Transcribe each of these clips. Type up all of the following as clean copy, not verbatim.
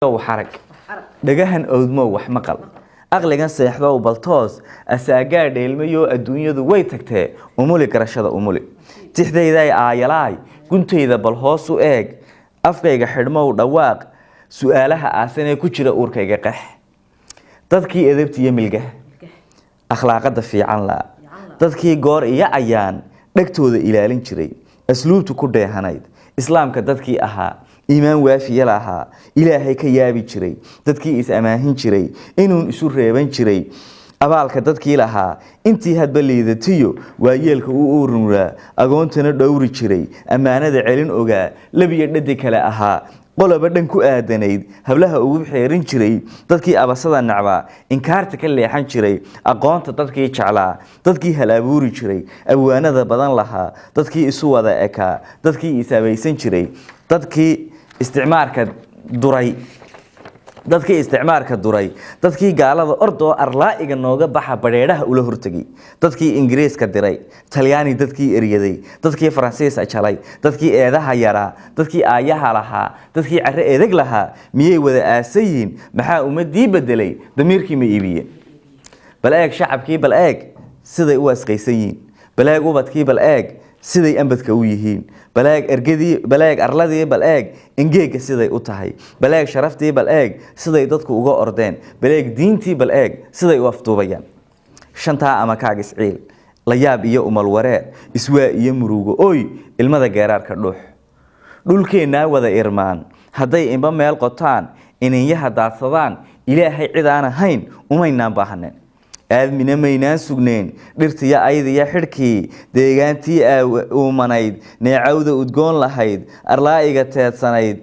وحرك دجاهن أودمو وحمقل أغلى سيحضر وبلطاس أساجار ديلميو الدنيا ذو ويتكته أمولي كرشة أمولي تحدي ذا عيلاي كنت إذا بالهاس وإج أفقى حرمه ودواق سؤالها أسنى كتير أوركي قح تذكي إذبت يملجه أخلاق في عن لا تذكي جار يا عيان نكتود إلى لينشري أسلوب تكده هنايد إسلام كتذكي أها إيمان وافي لها إلهي كيابي شري تذكي إس أماهن شري إنون إسور ريبان شري أبالك تذكي لها إنتي هاد بلي ذاتيو ويالك أورنورا أغونتنا دوري شري أمانة علين أوغا لبي يددك لأها قولا بدن كو آدانيد هبلها أوب حيرين شري تذكي أبصدا النعبا إنكارتك اللي حان شري أقوانت تذكي شعلا تذكي هلابوري شري أبوانا ذا بدن لها تذكي إسوا ذا إكا تذكي إسابيسين شري تذكي استعمارك دري dadkii isticmaalka duray dadkii gaalada ordo arlaa'iga nooga baxa bareeraha ula hortagay dadkii ingiriiska diray talyaani dadkii eriyaday dadkii faransiis ajalay dadkii eedaha yara dadkii aayaha laha dadkii carre eedag laha miyay wada aasayin maxaa umadii bedelay damiirkii ma iibiyeen bal eeg shacabkii bal eeg siday u asqaysayin bal eeg ubadkii bal eeg siday ambadka u yihiin balaag ergadii balaag arladii balaag ingeega siday u tahay balaag sharaftii balaag siday dadku uga ordeen balaag diintii balaag siday u afduubayaan shanta ama kaag isciil la yaab iyo umal wareer iswaa iyo murugo oy ilmada geeraarka dhulkeena wada irmaan haday inba meel qotaan inay daadsadaan ilaahay cid aan ahayn umaynaan baahaneen aadmina maynaan sugneen dhirtiya aydiya xidhkii deegaantii uumanayd neecawda udgoon lahayd arlaa'iga teedsanayd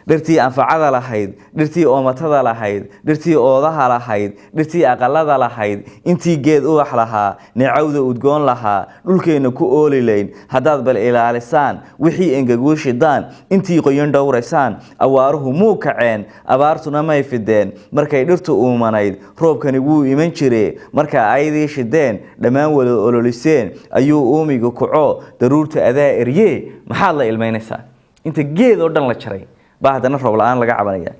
dhirtii anfacada lahayd dhirtii oomatada lahayd dhirtii oodaha lahayd dhirtii aqalada lahayd intii geed ubax lahaa neecawda udgoon lahaa dhulkeena ku oolilayn haddaad bal ilaalisaan wixii engagu shidaan intii qoyan dhowraysaan awaaruhu muu kaceen abaartuna may fideen markay dhirtu uumanayd roobkani wuu iman jire marka aydii shideen dhammaan wada ololiseen ayuu uumiga kaco daruurta adaa erye maxaad la ilmaynaysaa inta geed oo dhan la jaray بعدنا رب الآن لقى عملية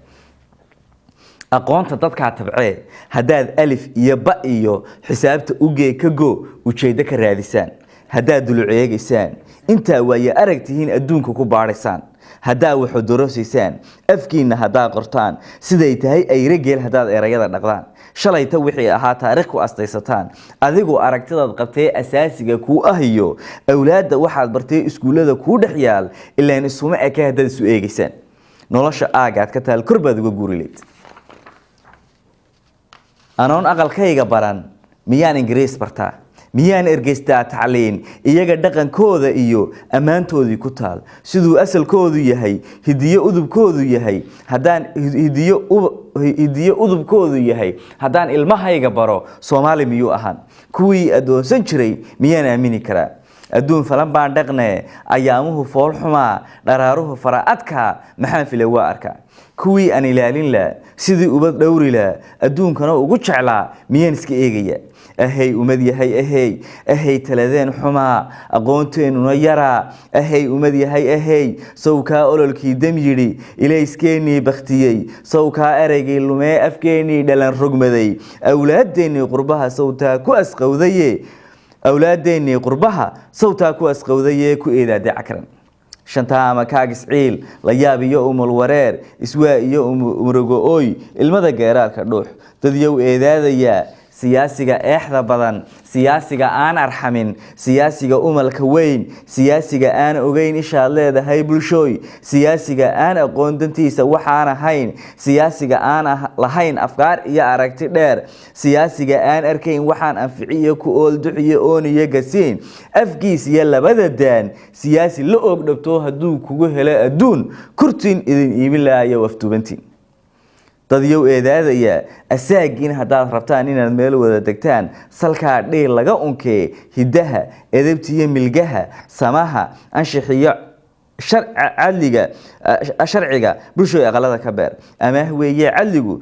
أقوانت تذكر تبعه هداد ألف يبقى إيو حسابت أوجي كجو وشيدك الرادسان هداد دلوعيق إنسان أنت ويا أركتهين أدونك كبارسان هدا وحضورس إنسان أفكين هدا قرطان سديت هاي أي رجال هداد إرياض النقدان شلي توحي أها تاريخ وأستيستان أذيقو أركتضاد قبتي أساسي كو أهيو أولاد واحد برتي إسكولة كو دحيال إلا أن السماء كهداد سوئيق إنسان nolosha aagaad ka taal kurbaad uga guurileed anoon aqalkayga baran miyaan ingiriis bartaa miyaan ergeystaa tacliin iyaga dhaqankooda iyo ammaantoodii ku taal siduu asalkoodu yahay hidiyo udubkoodu yahay haddaan hidiyo udubkoodu yahay haddaan ilmahayga baro Soomaali miyuu ahaan kuwii adoonsan jiray miyaan aamini karaa adduun falan baan dhaqnay ayaamuhu fool xumaa daraaruhu faraadka maxaan filay waa arka kuwii aan ilaalin la sidii ubad dhowri la adduunkana ugu jeclaa miyaan iska eegaya ahay umad yahay ahay taladeen xumaa aqoonteenuna yara ahay umad yahay ahay sawka ololkii dam yiri ilayskeenii baktiyay sawka ereygii lumee afkeenii dhalan rogmaday awlaadeennii qurbaha sawta ku asqawdaye أولاديني قربها صوتها كو أسقودية كو إذا دي عكرا شنتها مكاقس عيل ليابي يوم الورير إسواء يوم مرقوي المدى قيرار كردوح تديو إذا دي سياسيقا إحدى بدن سياسيقا آن أرحمين سياسيقا الكوين سياسيقا آن أغين إشاء الله ده هاي بلشوي سياسيقا آن أقون دنتيسا وحانا هين سياسيقا آن لهين أفكار إيا أراكتي دير سياسيقا آن أركين وحان أنفعية كؤول دعية أوني يقاسين أفقيس يلا بددان سياسي لأوك دبتوها دو كوه لا أدون كرتين إذن إيمين لا يوفتو بنتين dadyow eedaadaya asaagiin hadaad rabtaan inaad meel wada degtaan salka dheel laga unkee hidaha edebtiyo milgaha samaha anshixiyo sharciga bulshada aqalada ka beer ama weeye cadligu